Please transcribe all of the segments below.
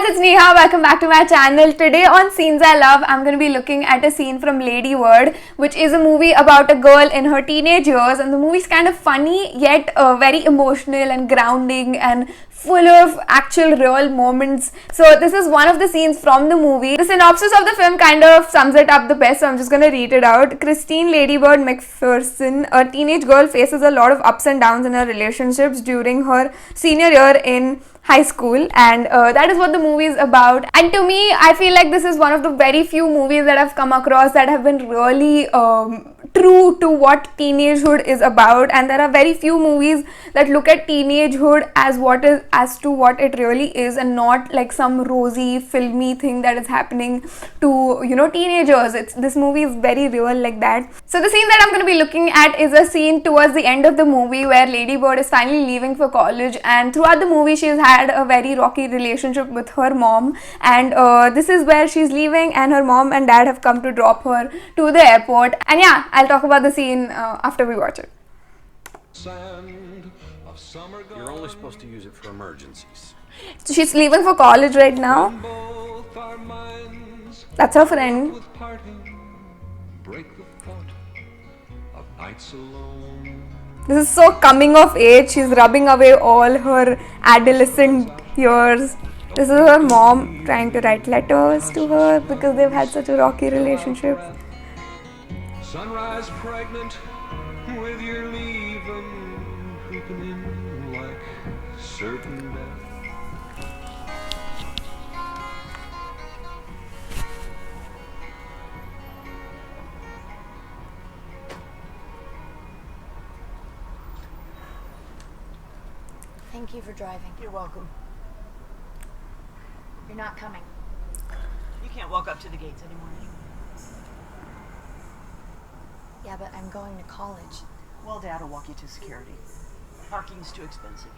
it's Neha. Welcome back to my channel. Today on Scenes I Love, I'm going to be looking at a scene from Ladybird, which is a movie about a girl in her teenage years, and the movie's kind of funny yet very emotional and grounding and full of actual real moments. So this is one of the scenes from the movie. The synopsis of the film kind of sums it up the best, so I'm just going to read it out. Christine Ladybird McPherson, a teenage girl, faces a lot of ups and downs in her relationships during her senior year in high school, and that is what the movie is about. And to me, I feel like this is one of the very few movies that I've come across that have been really true to what teenagehood is about. And there are very few movies that look at teenagehood as to what it really is, and not like some rosy filmy thing that is happening to teenagers. This movie is very real like that. So the scene that I'm going to be looking at is a scene towards the end of the movie where Ladybird is finally leaving for college, and throughout the movie she's had a very rocky relationship with her mom, and this is where she's leaving and her mom and dad have come to drop her to the airport. And yeah, I'll talk about the scene after we watch it. You're only supposed to use it for emergencies. So she's leaving for college right now. That's her friend. This is so coming of age. She's rubbing away all her adolescent years. This is her mom trying to write letters to her because they've had such a rocky relationship. Sunrise pregnant with your leaving, creeping in like certain death. Thank you for driving. You're welcome. You're not coming. You can't walk up to the gates anymore. Yeah, but I'm going to college. Well, Dad will walk you to security. Parking's too expensive.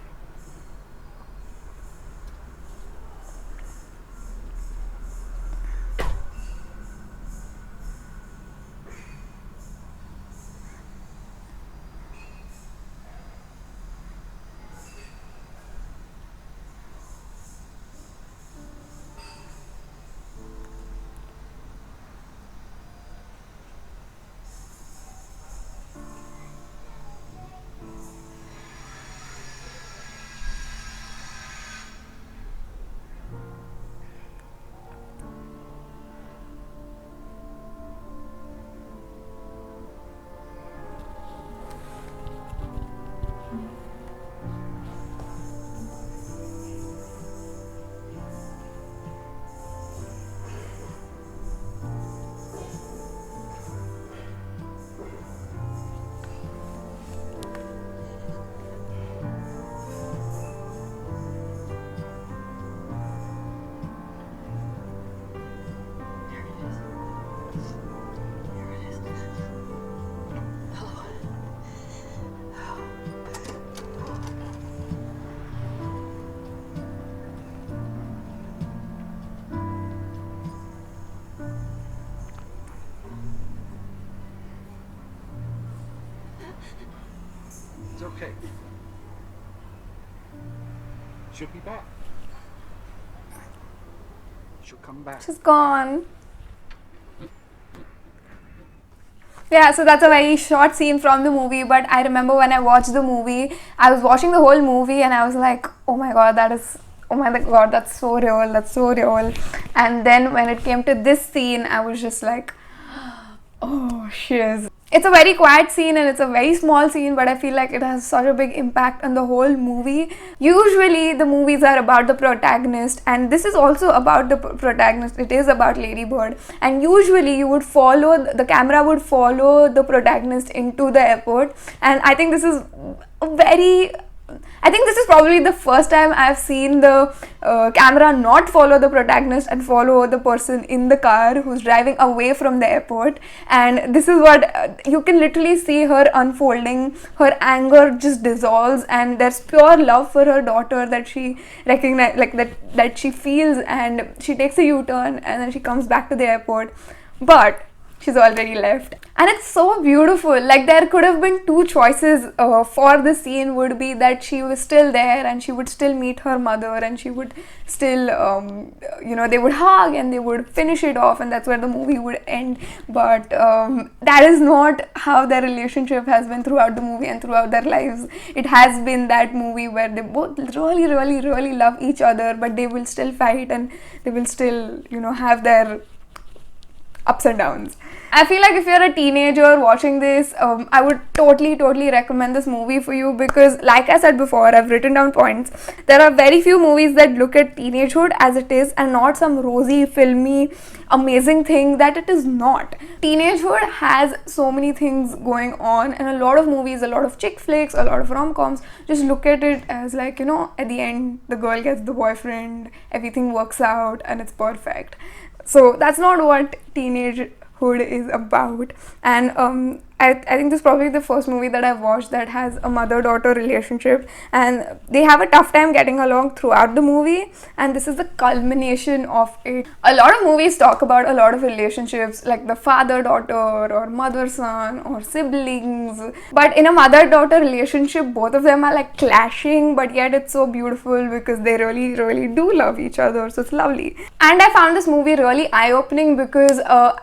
It's okay. She'll be back. She'll come back. She's gone. Yeah, so that's a very short scene from the movie, but I remember when I watched the movie, I was watching the whole movie and I was like, oh my god, that's so real, that's so real. And then when it came to this scene, I was just like, oh shiz. It's a very quiet scene and it's a very small scene, but I feel like it has such a big impact on the whole movie. Usually the movies are about the protagonist, and this is also about the protagonist. It is about Ladybird, and usually the camera would follow the protagonist into the airport. And I think this is probably the first time I've seen the camera not follow the protagonist and follow the person in the car who's driving away from the airport. And this is what you can literally see her unfolding. Her anger just dissolves, and there's pure love for her daughter that she recognizes, like that she feels, and she takes a U-turn and then she comes back to the airport. But she's already left. And it's so beautiful. Like, there could have been two choices for the scene. Would be that she was still there and she would still meet her mother and she would still they would hug and they would finish it off, and that's where the movie would end. But that is not how their relationship has been throughout the movie and throughout their lives. It has been that movie where they both really love each other, but they will still fight and they will still have their ups and downs. I feel like if you're a teenager watching this, I would totally recommend this movie for you, because like I said before, I've written down points. There are very few movies that look at teenagehood as it is and not some rosy, filmy, amazing thing that it is not. Teenagehood has so many things going on, and a lot of movies, a lot of chick flicks, a lot of rom-coms just look at it as like, at the end the girl gets the boyfriend, everything works out and it's perfect. So that's not what teenagehood is about. And I think this is probably the first movie that I've watched that has a mother-daughter relationship, and they have a tough time getting along throughout the movie, and this is the culmination of it. A lot of movies talk about a lot of relationships, like the father-daughter or mother-son or siblings, but in a mother-daughter relationship, both of them are like clashing, but yet it's so beautiful because they really do love each other, so it's lovely. And I found this movie really eye-opening because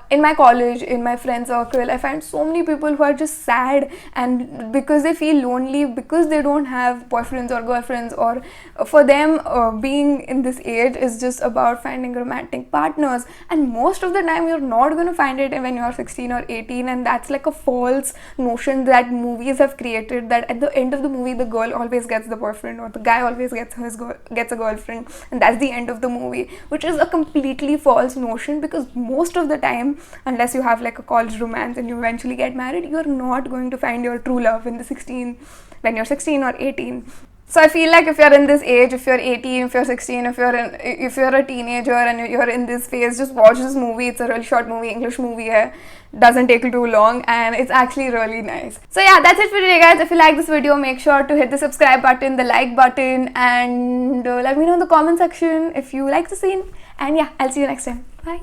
in my college, in my friend circle, I find so many people who are just sad, and because they feel lonely, because they don't have boyfriends or girlfriends, or for them being in this age is just about finding romantic partners, and most of the time you're not going to find it when you're 16 or 18, and that's like a false notion that movies have created, that at the end of the movie the girl always gets the boyfriend or the guy always gets a girlfriend, and that's the end of the movie, which is a completely false notion, because most of the time, unless you have like a college romance and you eventually get married, you're not going to find your true love when you're 16 or 18. So I feel like if you're in this age, if you're 18, if you're 16, if you're a teenager and you're in this phase, just watch this movie. It's a really short movie, English movie hai. Doesn't take you too long, and it's actually really nice. So yeah, that's it for today, guys. If you like this video, make sure to hit the subscribe button, the like button, and let me know in the comment section if you like the scene. And yeah, I'll see you next time. Bye.